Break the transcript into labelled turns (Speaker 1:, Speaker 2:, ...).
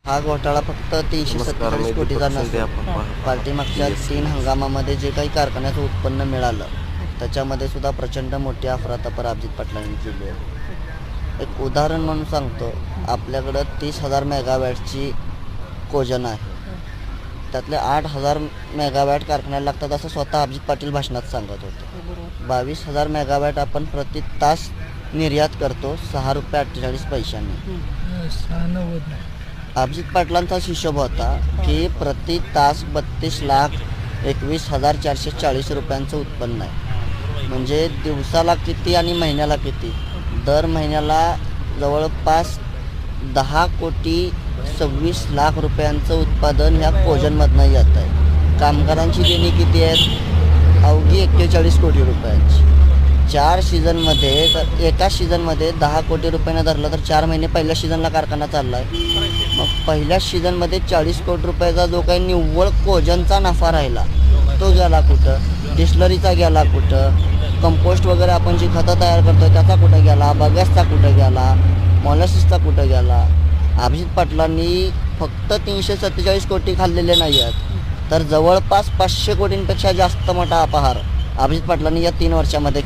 Speaker 1: हा घोटाळा फक्त 347 कोटीचा नसून पाठीमागच्या 3 हंगामामध्ये जे काही कारखान्याचं उत्पन्न मिळालं त्याच्यामध्ये सुद्धा प्रचंड मोठी अफरातफर अभिजित पाटलांनी केली आहे. एक उदाहरण म्हणून सांगतो, आपल्याकडं 30,000 मेगावॅटची कोजन आहे, त्यातले 8,000 मेगावॅट कारखान्याला लागतात असं स्वतः अभिजित पाटील भाषणात सांगत होते. 22,000 मेगावॅट आपण प्रति तास निर्यात करतो ₹6.48. अभिजित पाटलांचा हिशोब होता की प्रति तास 32,21,440 रुपयांचं उत्पन्न आहे. म्हणजे दिवसाला किती आणि महिन्याला किती? दर महिन्याला जवळपास 10,26,00,000 रुपयांचं उत्पादन ह्या कोजनमधनं येत आहे. कामगारांची देणी किती आहेत? अवघी 41 कोटी रुपयांची. 4 सीझनमध्ये, तर एका सीझनमध्ये 10 कोटी रुपयानं धरलं तर 4 महिने पहिल्या सीझनला कारखाना चालला आहे. मग पहिल्या सीझनमध्ये 40 कोटी रुपयाचा जो काही निव्वळ कोजनचा नफा राहिला तो गेला कुठं? डिस्लरीचा गेला कुठं? कंपोस्ट वगैरे आपण जी खतं तयार करतो त्याचा कुठं गेला? बगॅसचा कुठं गेला? मॉलसिसचा कुठं गेला? अभिजित पाटलांनी फक्त 347 कोटी खाल्लेले नाही आहेत, तर जवळपास 500 कोटींपेक्षा जास्त मोठा अपहार अभिजित पाटलांनी या 3 वर्षामध्ये